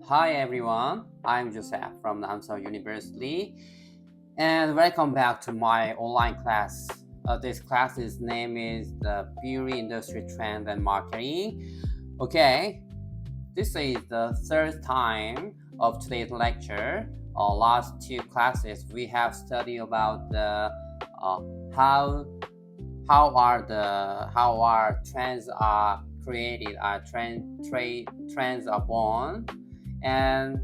Hi everyone, I'm Joseph from Namsan University and welcome back to my online class. This class's name is the Beauty Industry Trend and Marketing. Okay, this is the third time of today's lecture. Last two classes we have studied about the uh, how how our trends are created, our trends are born, and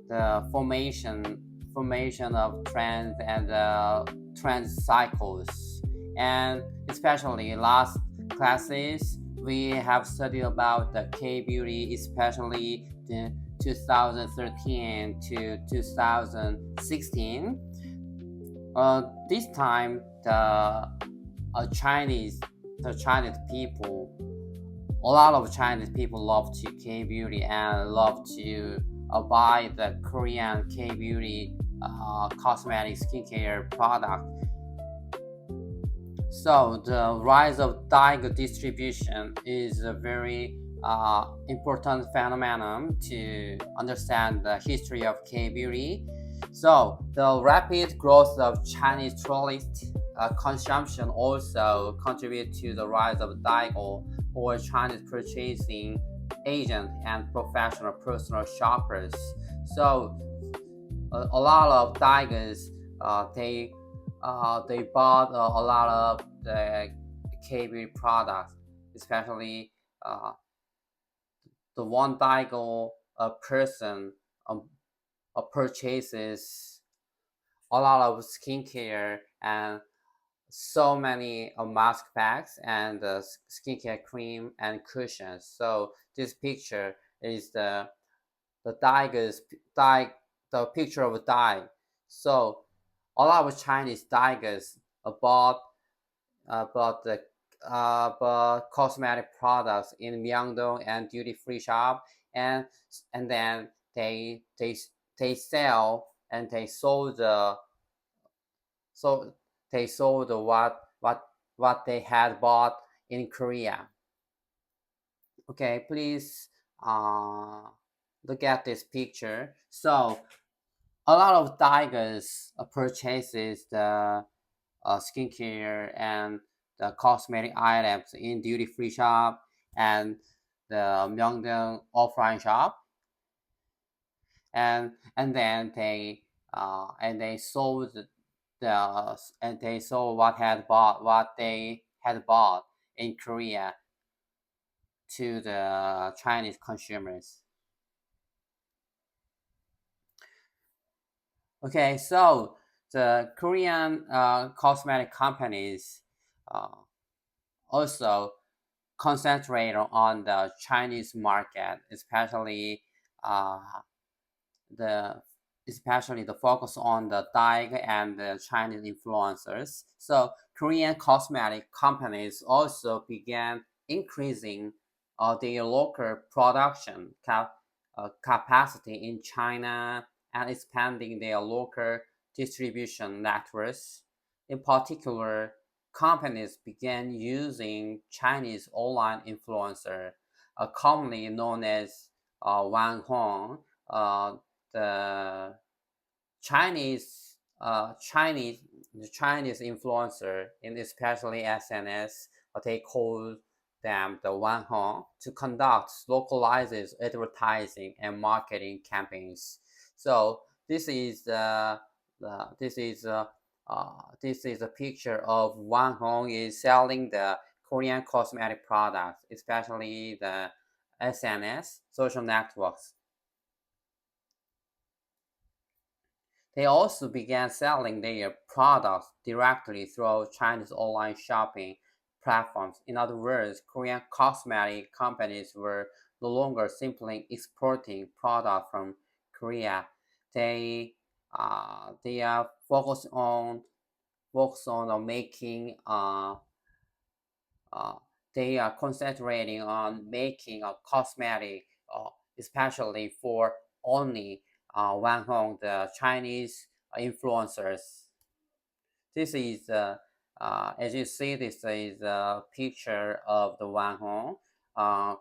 the formation of trends and trend cycles. And especially last classes we have studied about the K-beauty, especially the 2013 to 2016. This time Chinese the Chinese people, a lot of Chinese people love to K beauty and love to buy the Korean K beauty cosmetic skincare product. So the rise of Daigou distribution is a very important phenomenon to understand the history of K beauty. So the rapid growth of Chinese tourist consumption also contribute to the rise of Daigou, or Chinese purchasing agent and professional personal shoppers. So a lot of Daigous they bought a lot of the KB products, especially uh, the one Daigo person um, purchases a lot of skincare and so many mask packs and skincare cream and cushions. So this picture is the Daiga's dye, the picture of a dye. So a lot of Chinese Daigas bought the bought cosmetic products in Myeongdong and duty free shop, and and then they sell and they sold so they sold what they had bought in Korea. Okay, please uh, look at this picture. So a lot of Tigers purchases the skincare and the cosmetic items in duty free shop and the Myeongdong offline shop, and then they sold and they sold what they had bought in Korea to the Chinese consumers. Okay, so the Korean cosmetic companies uh, also concentrate on the Chinese market, uh, the especially the focus on the Daig and the Chinese influencers. So Korean cosmetic companies also began increasing their local production capacity in China and expanding their local distribution networks. In particular, companies began using Chinese online influencer, commonly known as Wang Hong. The Chinese the Chinese influencer, and especially SNS, they call them the Wan Hong, to conduct localized advertising and marketing campaigns. So this is a picture of Wan Hong is selling the Korean cosmetic products, especially the SNS social networks. They also began selling their products directly through Chinese online shopping platforms. In other words, Korean cosmetic companies were no longer simply exporting products from Korea. They they are focused on making uh, they are concentrating on making a cosmetic, especially for only Wang Hong, the Chinese influencers. This is, as you see, this is a picture of the Wang Hong, uh,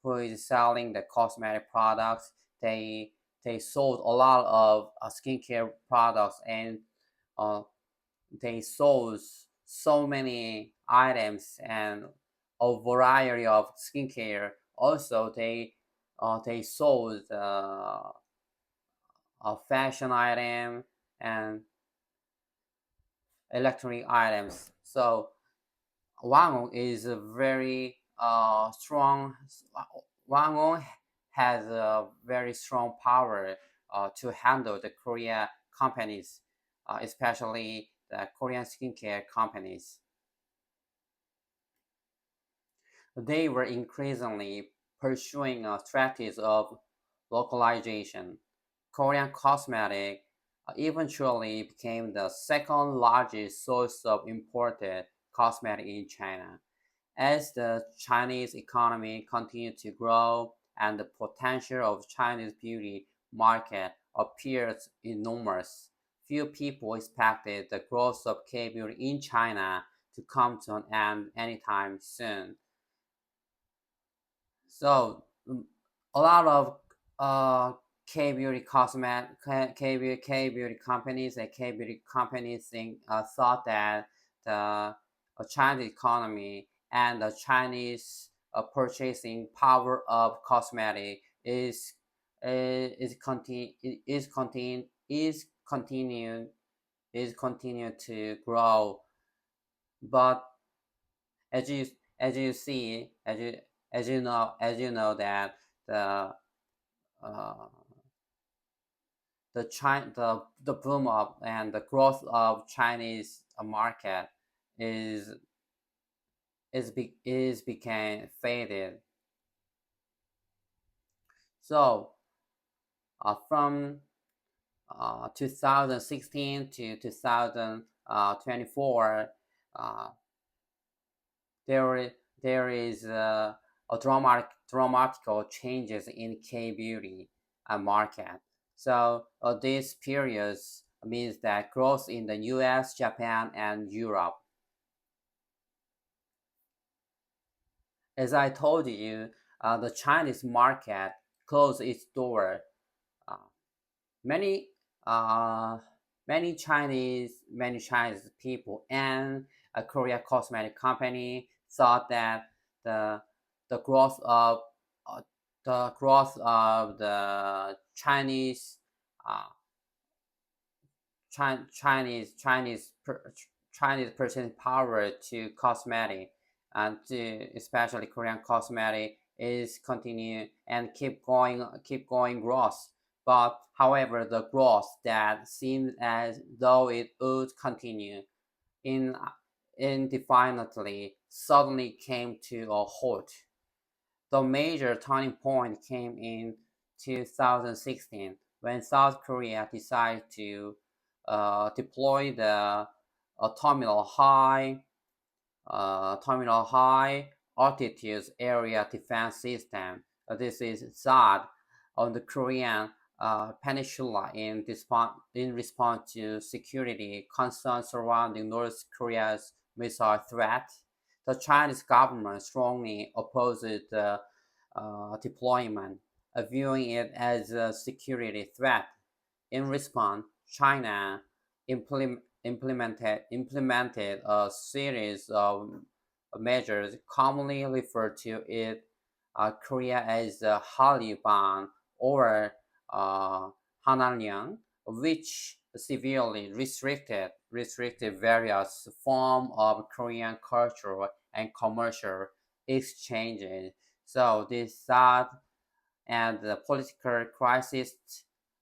who is selling the cosmetic products. They they sold a lot of skincare products, and uh, they sold so many items and a variety of skincare. Also, they sold a fashion item and electronic items. So Wangon is a very strong. Wangon has a very strong power to handle the Korea companies, especially the Korean skincare companies. They were increasingly pursuing a strategy of localization. Korean cosmetic eventually became the second largest source of imported cosmetic in China. As the Chinese economy continued to grow and the potential of Chinese beauty market appears enormous, few people expected the growth of K-beauty in China to come to an end anytime soon. So a lot of K-beauty cosmetic K-beauty companies and K-beauty companies thought that the Chinese economy and the Chinese purchasing power of cosmetic is continuing is continue to grow, but as you as you see as you know that the uh, the boom of and the growth of Chinese market is is became faded. So from 2016 to 2024, uh, there there is a dramatical changes in K beauty market. So these periods means that growth in the U.S., Japan, and Europe. As I told you, the Chinese market closed its door. Uh, many uh, many Chinese people and a Korea cosmetic company thought that the the growth of uh, the uh, Chinese purchasing power to cosmetic and to especially Korean cosmetic is continue and keep going growth. But however, the growth that seems as though it would continue in indefinitely suddenly came to a halt. The major turning point came in 2016 when South Korea decided to deploy the terminal high altitude area defense system. This is THAAD on the Korean peninsula in response to security concerns surrounding North Korea's missile threat. The Chinese government strongly opposed the deployment, viewing it as a security threat. In response, China implemented a series of measures commonly referred to in Korea as the Hallyu Ban or uh, Hananyang, which severely restricted various forms of Korean cultural and commercial exchanges. So this sad and the political crisis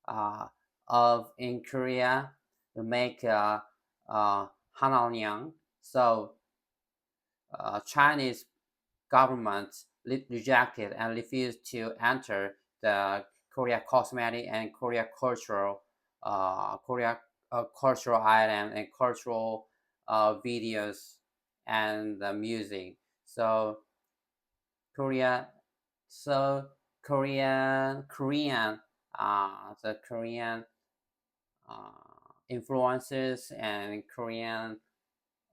uh, of in Korea make Hananyang. So Chinese government rejected and refused to enter the Korea cosmetic and Korea cultural item and cultural videos and music. So Korea, so the Korean influences and Korean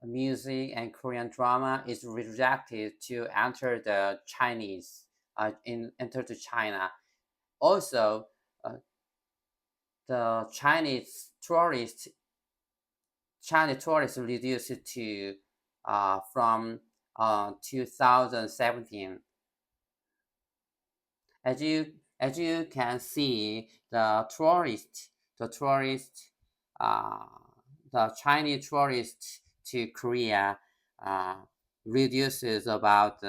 music and Korean drama is rejected to enter the Chinese enter to China. Also, uh, the Chinese tourists reduced to from 2017. As you can see, the tourist uh, the Chinese tourists to Korea uh, reduces about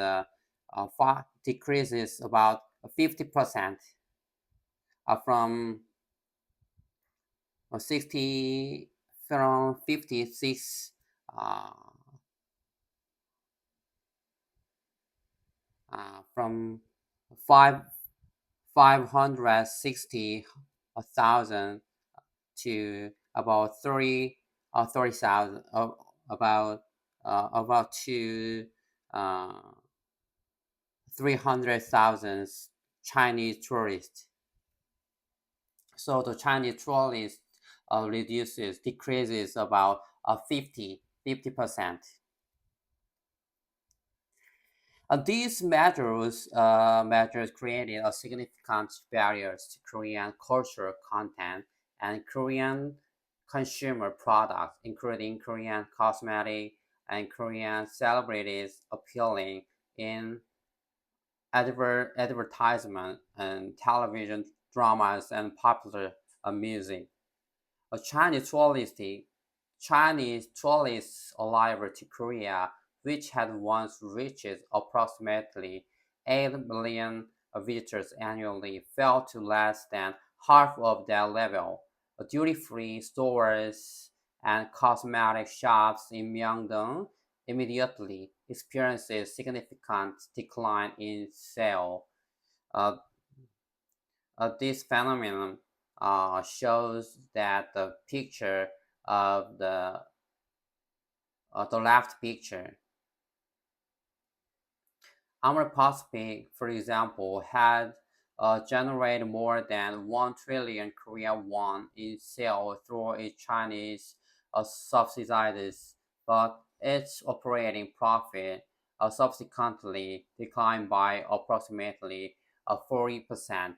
decreases about 50% from 60 from 56 uh, from 5 560,000 to about 30,000 about to uh, 300,000 Chinese tourists. So the Chinese tourist decreases about 50%. These measures created a significant barriers to Korean cultural content and Korean consumer products, including Korean cosmetic and Korean celebrities appealing in advertisement and television dramas and popular music. A Chinese tourists arrival to Korea, which had once reached approximately 8 million visitors annually, fell to less than half of that level. Duty-free stores and cosmetic shops in Myeongdong immediately experienced a significant decline in sales. Uh, this phenomenon shows that of the left picture, Amur Pacific, for example, had generated more than 1 trillion Korean won in sales through its Chinese subsidiaries, but its operating profit subsequently declined by approximately 40%.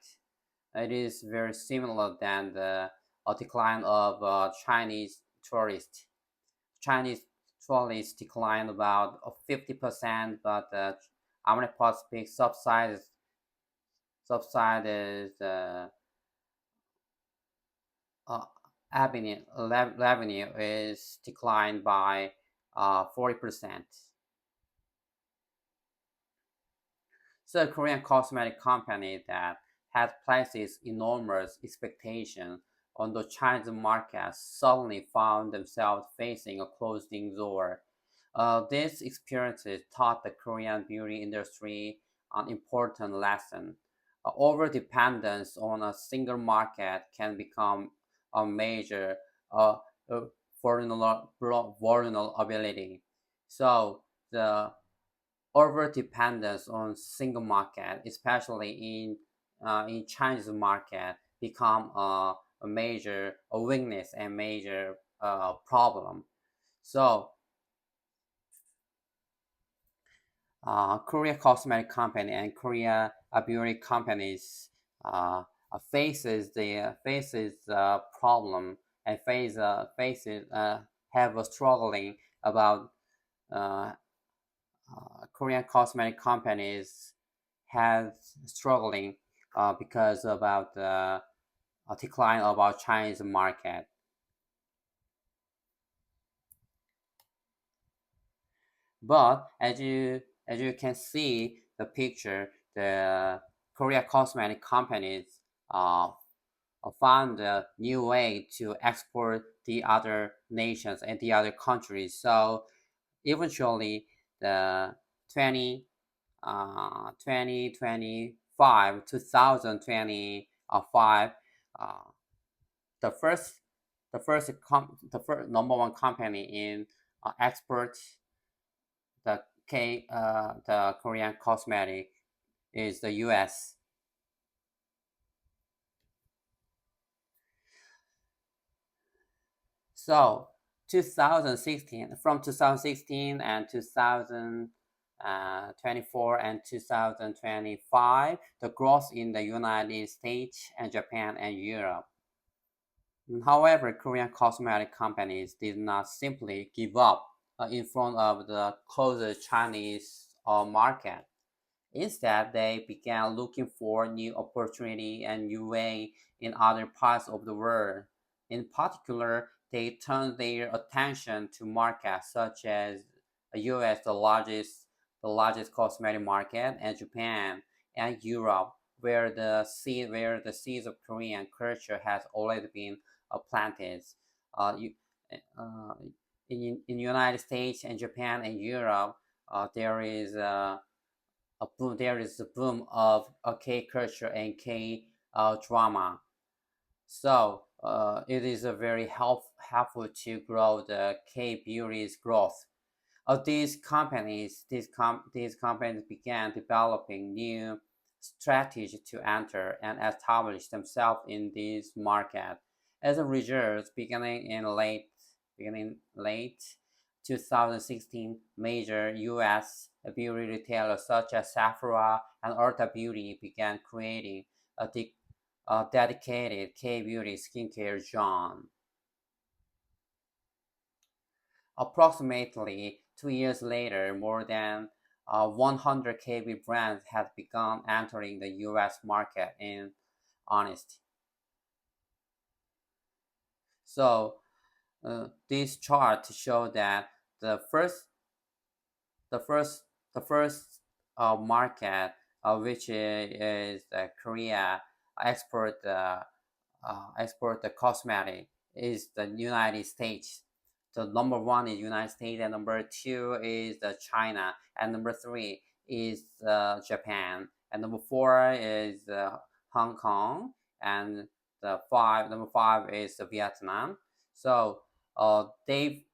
It is very similar than the decline of Chinese tourists declined about 50%, but Amri Pacific subsidized uh, revenue is declined by 40%. So a Korean cosmetic company that had placed enormous expectations on the Chinese market suddenly found themselves facing a closing door. These experiences taught the Korean beauty industry an important lesson. Over dependence on a single market can become a major uh, uh, vulnerability. So the over dependence on single market, especially in Chinese market, become a major weakness and major problem. So Korea cosmetic company and Korea beauty companies faces problem and faces have a struggling about uh, Korean cosmetic companies has struggling because about the decline of our Chinese market. But as you can see the picture, the Korea cosmetic companies uh, found a new way to export the other nations and the other countries. So eventually, the 20 2025 2025 uh, the first the first number one company in export the Korean cosmetic is the US. So 2016 from 2016 and 2024 and 2025, the growth in the United States and Japan and Europe. However, Korean cosmetic companies did not simply give up in front of the closed Chinese market. Instead, they began looking for new opportunity and new way in other parts of the world. In particular, they turned their attention to markets such as the US, the largest cosmetic market, and Japan and Europe, where the seeds of Korean culture has already been planted. You, uh, in United States and Japan and Europe, there is a boom. There is a boom of K culture and K drama. So it is a very helpful to grow the K beauty's growth. These companies began developing new strategies to enter and establish themselves in this market. As a result, beginning late 2016, major U.S. beauty retailers such as Sephora and Ulta Beauty began creating a dedicated K-beauty skincare zone. Approximately 2 years later, more than 100 KB brands had begun entering the US market in honesty. So this chart show that the first, the first, the first market, which is Korea, export export the cosmetic is the United States. So number one is United States, and number two is the China, and number three is Japan, and number four is Hong Kong, and the five number five is Vietnam. So they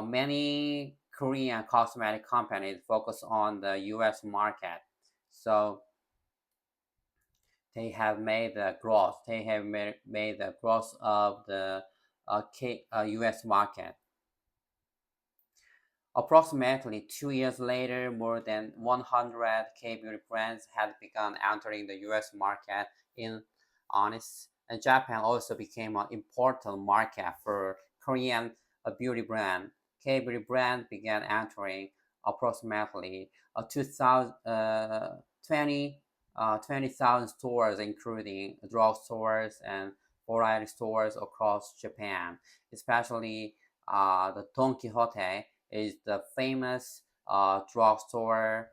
many Korean cosmetic companies focus on the U.S. market. So they have made the growth. They have made the growth of the U.S. market. Approximately 2 years later, more than 100 K-beauty brands had begun entering the U.S. market in honest, and Japan also became an important market for Korean beauty brand. K-beauty brand began entering approximately 2000, 20,000 stores, including drugstores and variety stores across Japan, especially the Don Quixote is the famous drugstore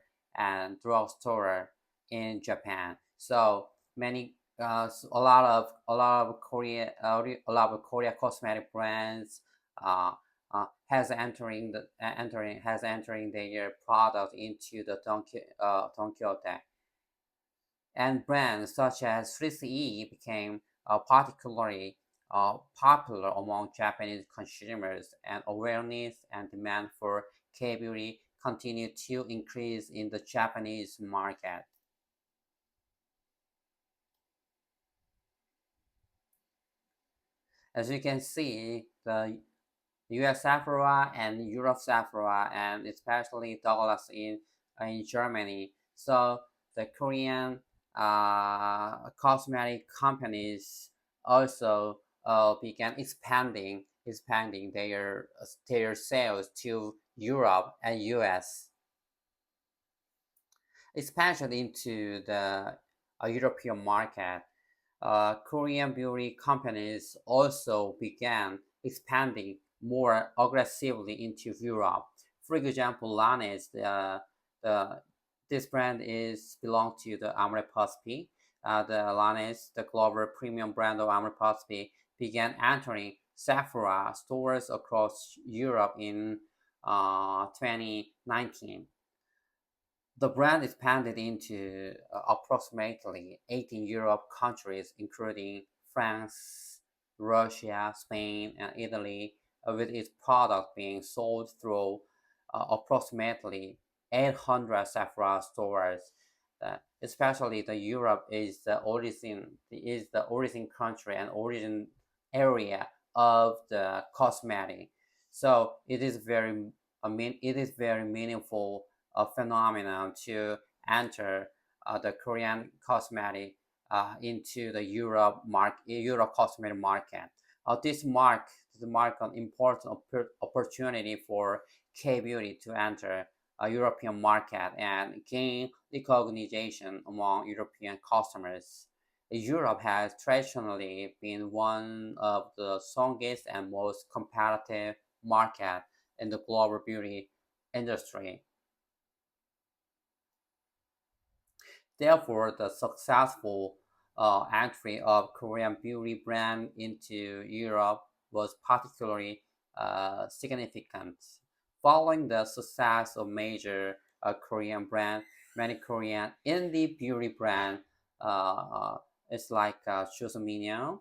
in Japan. So many a lot of Korea cosmetic brands uh, has entering their product into the Don Quixote, and brands such as 3CE became particularly popular among Japanese consumers, and awareness and demand for K-beauty continued to increase in the Japanese market. As you can see, the US Sephora and Europe Sephora, and especially Douglas in Germany. So the Korean cosmetic companies also began expanding their sales to Europe and US. Expansion into the European market. Korean beauty companies also began expanding more aggressively into Europe. For example, Laneige, the this brand is belong to the Amour Paspi. The Laneige, the global premium brand of Amour Paspi, began entering Sephora stores across Europe in 2019. The brand expanded into approximately 18 Europe countries, including France, Russia, Spain, and Italy, with its product being sold through approximately 800 Sephora stores. Especially the Europe is the origin country and origin area of the cosmetic. So it is very meaningful phenomenon to enter the Korean cosmetic into the Europe cosmetic market. This mark an important opportunity for K-beauty to enter a European market and gain recognition among European customers. Europe has traditionally been one of the strongest and most competitive market in the global beauty industry. Therefore, the successful entry of Korean beauty brand into Europe was particularly significant. Following the success of major Korean brand, many Korean indie beauty brand, it's like Joseon Minyo,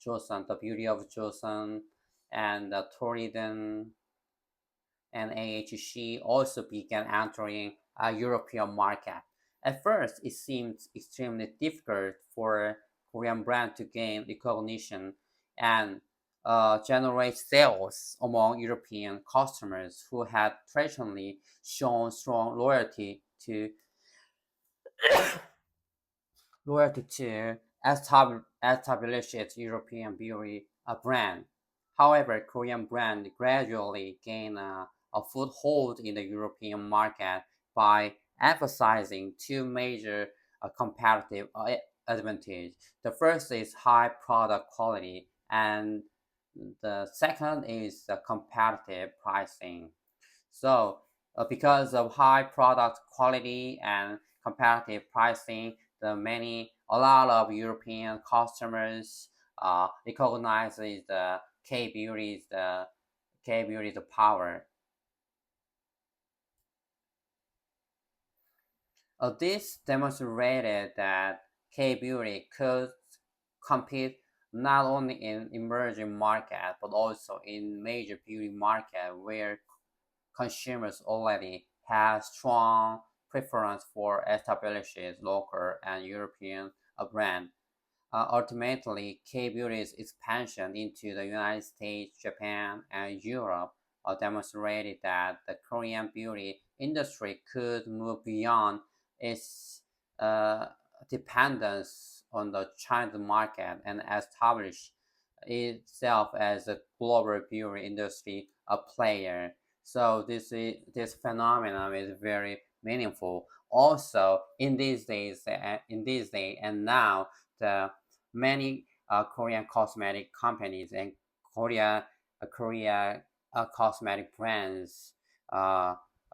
Joseon, the Beauty of Joseon, and Toriden and AHC also began entering a European market. At first, it seemed extremely difficult for Korean brand to gain recognition and generate sales among European customers who had traditionally shown strong loyalty to established European beauty brand. However, Korean brand gradually gained a foothold in the European market by emphasizing two major competitive advantages. The first is high product quality, and the second is the competitive pricing. So, because of high product quality and competitive pricing, a lot of European customers recognizes the K beauty's power. This demonstrated that K beauty could compete not only in emerging market but also in major beauty market where consumers already have strong preference for established local and European brand. Ultimately, K-beauty's expansion into the United States, Japan, and Europe demonstrated that the Korean beauty industry could move beyond its uh, dependence on the Chinese market and establish itself as a global beauty industry player. So this phenomenon is very meaningful. Also, in these days, and now the many Korean cosmetic companies and Korea cosmetic brands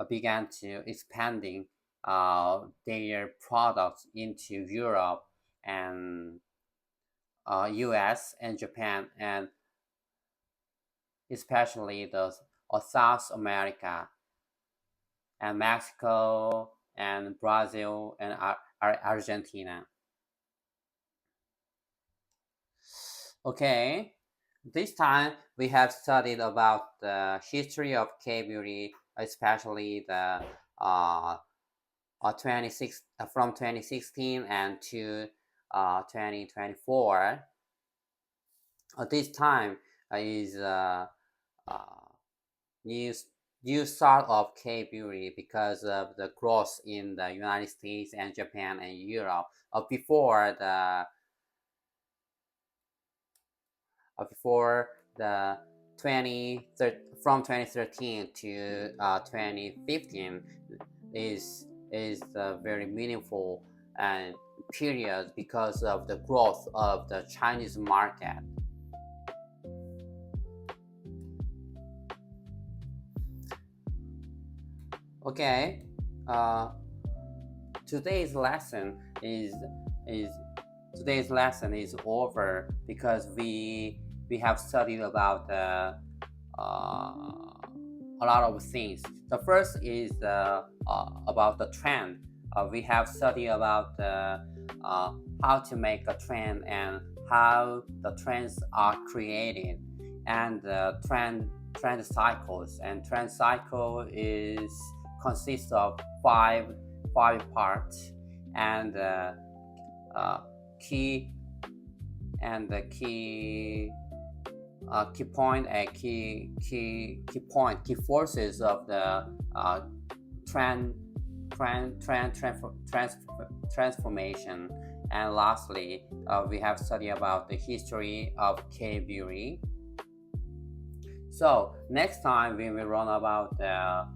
began to expanding their products into Europe and U.S. and Japan, and especially the South America and Mexico and Brazil and Argentina. Okay, this time we have studied about the history of K beauty, especially the uh, 26 from 2016 and to 2024. This time is uh, new new start of K beauty because of the growth in the United States and Japan and Europe. Before before the from 2013 to 2015 is a very meaningful and period because of the growth of the Chinese market. Okay, uh, today's lesson is today's lesson is over because we have studied about a lot of things. The first is about the trend. We have studied about how to make a trend and how the trends are created, and trend cycles. And trend cycle is consists of five parts, and uh, key and the key point and key forces of the trend trend trend transformation And lastly, we have studied about the history of K-beauty. So next time we will learn about the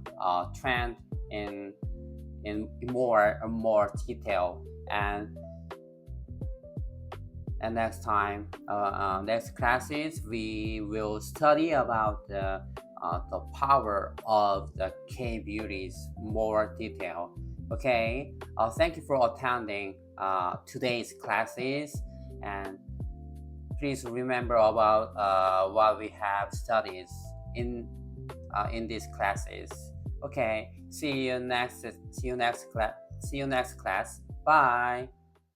trend in more detail. And next time, next classes, we will study about the power of the K beauties more detail. Okay. Thank you for attending today's classes, and please remember about what we have studied in these classes. Okay. See you next class. Bye.